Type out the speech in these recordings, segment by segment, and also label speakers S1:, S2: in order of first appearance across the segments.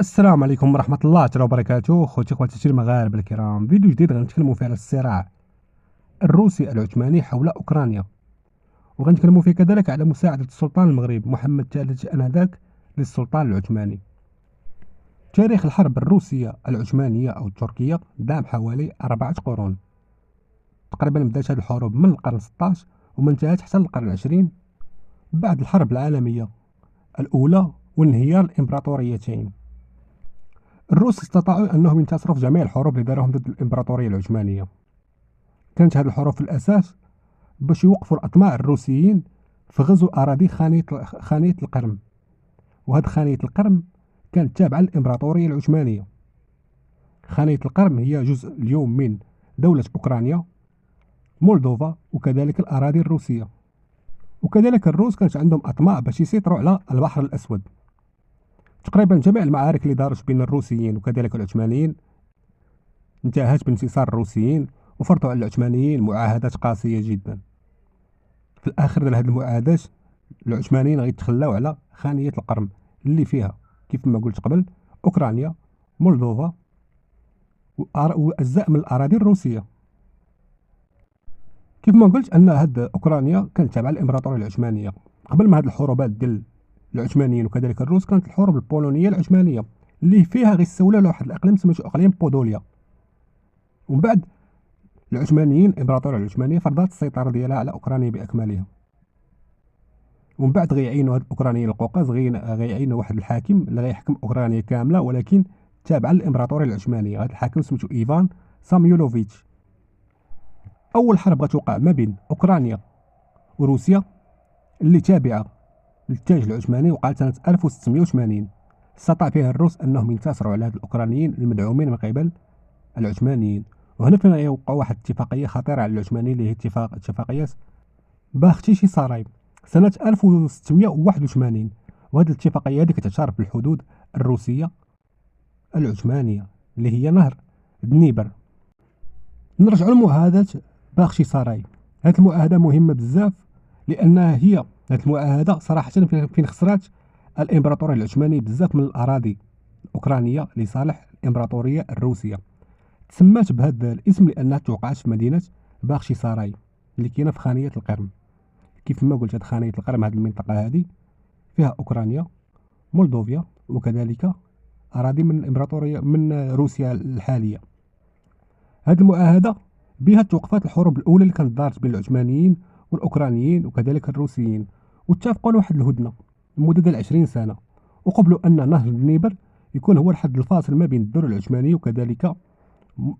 S1: السلام عليكم ورحمة الله تعالى وبركاته. خوتي خواتاتي المغاربة الكرام، فيديو جديد غنتكلموا فيه على الصراع الروسي العثماني حول أوكرانيا، وغنتكلموا فيه كذلك على مساعدة السلطان المغرب محمد الثالث آنذاك للسلطان العثماني. تاريخ الحرب الروسية العثمانية أو التركية دام حوالي 4 قرون تقريبا. بدات هذه الحروب من القرن 16 وما انتهت حتى القرن 20 بعد الحرب العالمية الأولى وانهيار الإمبراطوريتين. الروس استطاعوا أنهم ينتصروا في جميع الحروب اللي داروهم ضد الإمبراطورية العثمانية. كانت هذه الحروب في الأساس باش يوقفوا الأطماع الروسيين في غزو أراضي خانية القرم، وهذه خانية القرم كانت تابعة للإمبراطورية العثمانية. خانية القرم هي جزء اليوم من دولة أوكرانيا، مولدوفا، وكذلك الأراضي الروسية. وكذلك الروس كانت عندهم أطماع باش يسيطروا على البحر الأسود. تقريبا جميع المعارك اللي دارت بين الروسيين وكذلك العثمانيين انتهت بانتصار الروسيين، وفرضوا على العثمانيين معاهدات قاسية جدا. في الآخر ديال هذه المعاهدات العثمانيين غيتخلاو على خانية القرم اللي فيها كيف ما قلت قبل أوكرانيا، مولدوفا، وأجزاء من الأراضي الروسية. كيف ما قلت أن هاد أوكرانيا كانت تابعة للإمبراطورية العثمانية. قبل ما هاد الحروبات ديال العثمانيين وكذلك الروس كانت الحروب البولونية العثمانية اللي فيها غيستولوا على واحد الإقليم سميتو إقليم بودوليا. ومن بعد العثمانيين الإمبراطورية العثمانية فرضت السيطرة ديالها على أوكرانيا بأكملها. ومن بعد غيعينوا هاد الأوكرانيين القوقاز غيعينوا واحد الحاكم اللي غيحكم أوكرانيا كاملة ولكن تابعة للإمبراطورية العثمانية. هاد الحاكم سميتو إيفان ساميولوفيتش. أول حرب غتوقع ما بين أوكرانيا وروسيا اللي تابعة للتاج العثماني وقعت سنة 1680. استطاع فيها الروس أنهم ينتصروا على هاد الأوكرانيين المدعومين من قبل العثمانيين. وهنا فين يوقع واحد الاتفاقية خطيرة على العثمانيين اللي هي اتفاقية باختيشي ساراي سنة 1681. وهذه الاتفاقية هذه كتعترف بالحدود الروسية العثمانية اللي هي نهر دنيبر. نرجعوا لمعاهدة باختشي ساراي. هذه المعاهدة مهمة بزاف لأنها هي هذه المعاهدة صراحة فين خسرات الإمبراطورية العثمانية بزاف من الأراضي الأوكرانية لصالح الإمبراطورية الروسية. تسمات بهذا الاسم لأنها توقعت في مدينة باختشي ساراي اللي كاينة في خانية القرم. كيف ما قلت هاد خانية القرم هذه المنطقة هذه فيها أوكرانيا، مولدوفيا، وكذلك أراضي من الإمبراطورية من روسيا الحالية. هذه المعاهدة بها توقفات الحروب الأولى اللي كانت دارت بين العثمانيين والأوكرانيين وكذلك الروسيين، واتفقوا على واحد الهدنة لمدة ديال 20 سنة، وقبلوا أن نهر الدنيبر يكون هو الحد الفاصل ما بين الدولة العثمانية وكذلك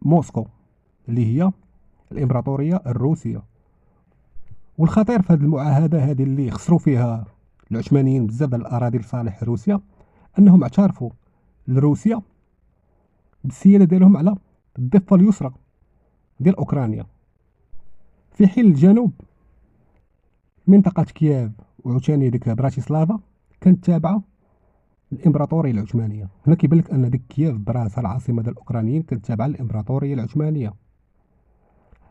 S1: موسكو اللي هي الإمبراطورية الروسية. والخطير في هذه المعاهدة هذه اللي خسروا فيها العثمانيين بزاف ديال الأراضي لصالح روسيا أنهم اعترفوا لروسيا بالسيادة ديالهم على الضفة اليسرى ديال أوكرانيا، في حين الجنوب منطقة كييف وعاوتاني ديك براتيسلافا كانت تابعة للإمبراطورية العثمانية. هنا كيبان لك أن ديك كييف براسها العاصمة ديال الأوكرانيين كانت تابعة للإمبراطورية العثمانية.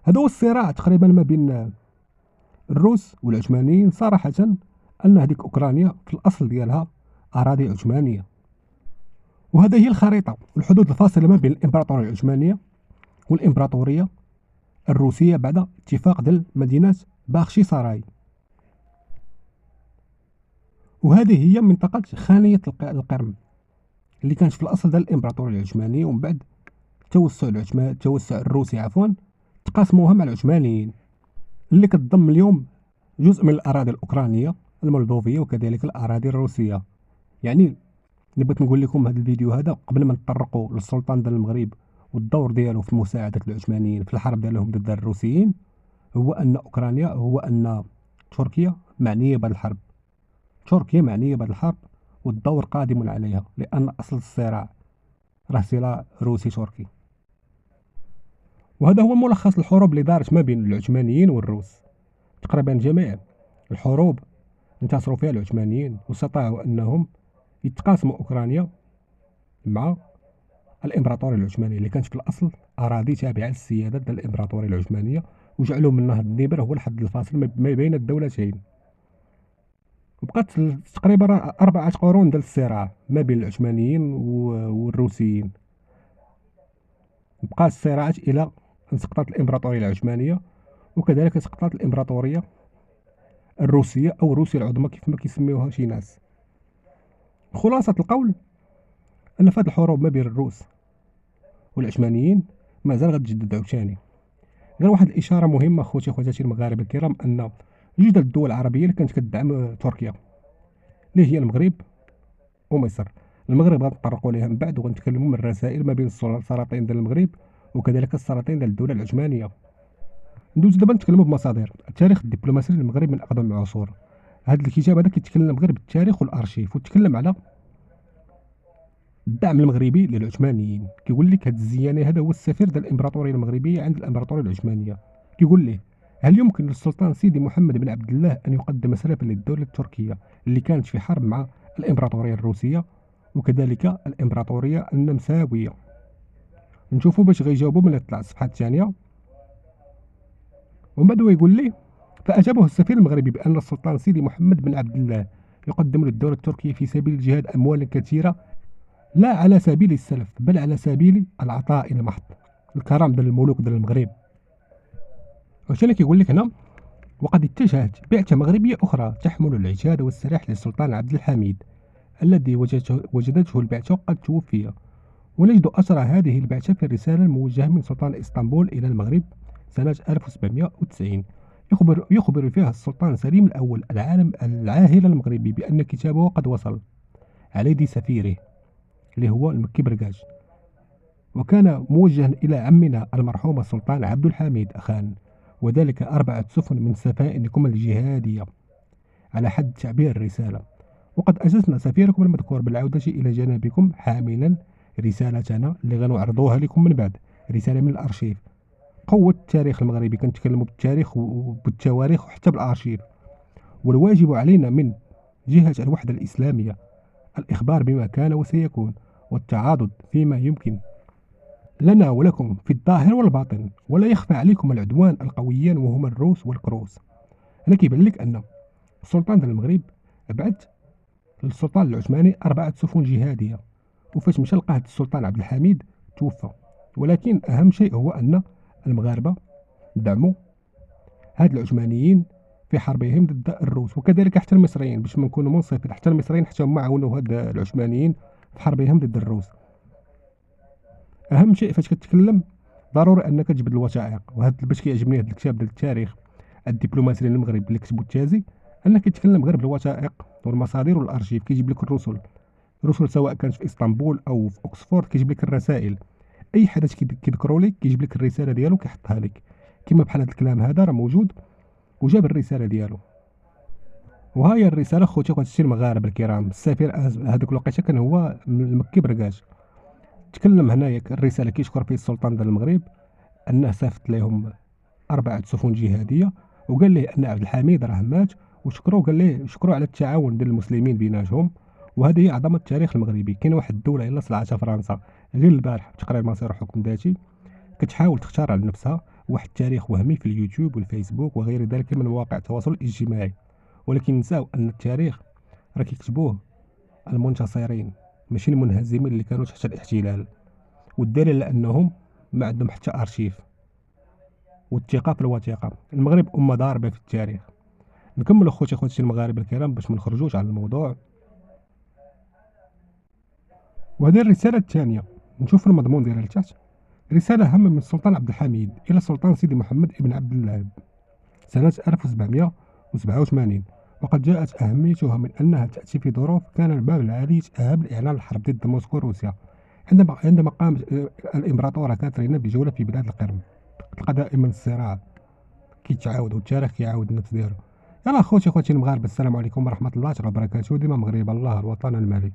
S1: هذا هو الصراع تقريبا ما بين الروس والعثمانيين صراحة، أن هذيك أوكرانيا في الأصل ديالها أراضي عثمانية. وهذا هي الخريطة والحدود الفاصلة ما بين الإمبراطورية العثمانية والإمبراطورية الروسية بعد اتفاق ديال مدينة باختشي ساراي. وهذه هي منطقة خانية القرم اللي كانت في الأصل ديال الإمبراطورية العثمانية، ومن بعد التوسع الروسي تقاسموها مع العثمانيين اللي كتضم اليوم جزء من الأراضي الأوكرانية المولدوفية وكذلك الأراضي الروسية. يعني اللي بغيت نقول لكم هذا الفيديو هذا قبل ما نتطرقوا للسلطان ديال المغرب والدور ديالو في مساعدة العثمانيين في الحرب ديالهم ضد الروسيين، هو أن تركيا معنية بهذه الحرب. تركيا معنية بهذه الحرب والدور قادم عليها، لأن أصل الصراع راه صراع روسي تركي. وهذا هو ملخص الحروب اللي دارت ما بين العثمانيين والروس. تقريبا جميع الحروب انتصروا فيها العثمانيين واستطاعوا أنهم يتقاسموا أوكرانيا مع الإمبراطورية العثمانية اللي كانت في الأصل أراضي تابعة للسيادة ديال الإمبراطورية العثمانية، وجعلوا من نهر الدنيبر هو الحد الفاصل ما بين الدولتين. وبقات تقريبا 4 قرون ديال الصراع ما بين العثمانيين والروسيين. بقى الصراعات إلى أن سقطت الإمبراطورية العثمانية، وكذلك سقطت الإمبراطورية الروسية أو روسيا العظمى كيف ما كيسميوها شي ناس. خلاصة القول أن في هذه الحروب ما بين الروس والعثمانيين مازال غتجدد عاوتاني. غير واحد الإشارة مهمة خوتي خواتاتي المغاربة الكرام، أن جوج الدول العربية اللي كانت كتدعم تركيا اللي هي المغرب ومصر. المغرب غنتطرقوا ليها من بعد، وغنتكلموا من الرسائل ما بين السلاطين ديال المغرب وكذلك السلاطين ديال الدولة العثمانية. ندوز دابا نتكلموا بمصادر التاريخ الدبلوماسي للمغرب من أقدم العصور. هذا الكتاب هذا كيتكلم غير بالتاريخ والأرشيف، وتكلم على الدعم المغربي للعثمانيين. كيقول لك هذا الزياني هذا هو السفير ديال الإمبراطورية المغربية عند الإمبراطورية العثمانية. كيقول ليه: هل يمكن للسلطان سيدي محمد بن عبد الله أن يقدم سلفا للدولة التركية اللي كانت في حرب مع الإمبراطورية الروسية وكذلك الإمبراطورية النمساوية؟ نشوفوا باش غيجاوبوا من تطلع الصفحة الثانية. ومن بعد هو يقول لي: فأجابه السفير المغربي بأن السلطان سيدي محمد بن عبد الله يقدم للدولة التركية في سبيل الجهاد أموالا كثيرة، لا على سبيل السلف بل على سبيل العطاء المحض، الكرم ديال الملوك ديال المغرب. وشنو كيقول لك هنا: وقد اتجهت بعثة مغربية أخرى تحمل العتاد والسلاح للسلطان عبد الحميد الذي وجدته البعثة قد توفي. ونجد أثر هذه البعثة في الرسالة الموجهة من سلطان إسطنبول إلى المغرب سنة 1790، يخبر فيها السلطان سليم الأول العاهل المغربي بأن كتابه قد وصل على يد سفيره اللي هو المكي برقاش، وكان موجها إلى عمنا المرحوم السلطان عبد الحميد أخان، وذلك 4 سفن من سفائنكم الجهادية على حد تعبير الرسالة. وقد أجزنا سفيركم المذكور بالعودة إلى جنابكم حاملا رسالتنا اللي غنعرضوها لكم من بعد، رسالة من الأرشيف. قوة التاريخ المغربي، كنتكلموا بالتاريخ وبالتواريخ وحتى بالأرشيف. والواجب علينا من جهة الوحدة الإسلامية الإخبار بما كان وسيكون، والتعاضد فيما يمكن لنا ولكم في الظاهر والباطن، ولا يخفى عليكم العدوان القويان وهما الروس والكروس. أنا كيبان لك أن السلطان ديال المغرب بعت للسلطان العثماني 4 سفن جهادية، وفاش مشى لقاه السلطان عبد الحميد توفى. ولكن أهم شيء هو أن المغاربة دعموا هاد العثمانيين في حربهم ضد الروس، وكذلك حتى المصريين، باش ما نكونوا منصفين، حتى المصريين حتى هما عاونوا هاد العثمانيين في حربهم ضد الروس. اهم شيء فاش كتكلم ضروري انك تجبد الوثائق. وهذا باش كيعجبني هذا الكتاب ديال التاريخ الدبلوماسي للمغرب اللي كتبو التازي، انك كيتكلم غير بالوثائق والمصادر والارشيف. كيجيب لك الرسل سواء كانت في اسطنبول او في اوكسفورد، كيجيب لك الرسائل. اي حدث كيذكروا لك كيجيب لك الرساله ديالو كيحطها لك، كما بحال هذا الكلام هذا راه موجود وجاب الرساله ديالو. وها هي الرساله خوتي خواتاتي المغاربه الكرام. السفير هذوك الوقيته كان هو المكي برقاش. تكلم هنايا الرساله كيشكر فيه السلطان ديال المغرب انه صيفط لهم 4 سفن جهاديه، وقال ليه ان عبد الحميد راه مات، وشكروا قال ليه شكروا على التعاون ديال المسلمين بيناتهم. وهذه هي عظمه التاريخ المغربي. كاين واحد الدوله يلا صلعتها فرنسا غير البارح تقرير مصير حكم ذاتي، كتحاول تختار على نفسها واحد التاريخ وهمي في اليوتيوب والفيسبوك وغير ذلك من مواقع التواصل الاجتماعي، ولكن نساو ان التاريخ راه كيكتبوه المنتصرين ماشي المنهزمين اللي كانوا تحت الاحتلال. والدليل على انهم ما عندهم حتى ارشيف. والثقه في الوثيقه. المغرب امه ضاربه في التاريخ. نكمل اخوتي خواتي المغاربه الكرام باش ما نخرجوش على الموضوع. وهذه الرساله الثانيه نشوف المضمون ديالها لتحت. رساله هامه من السلطان عبد الحميد الى السلطان سيدي محمد ابن عبد الله سنه 1787، وقد جاءت أهميتها من أنها تأتي في ظروف كان الباب العالي أهم لإعلان الحرب ضد موسكو روسيا، عندما قامت الإمبراطورة كاترينا بجولة في بلاد القرم. تلقى دائما الصراع كيتعاود والتاريخ كيعاود النفس ديالو. يلا خوتي المغاربة، السلام عليكم ورحمة الله وبركاته. ديما مغرب الله الوطن الملك.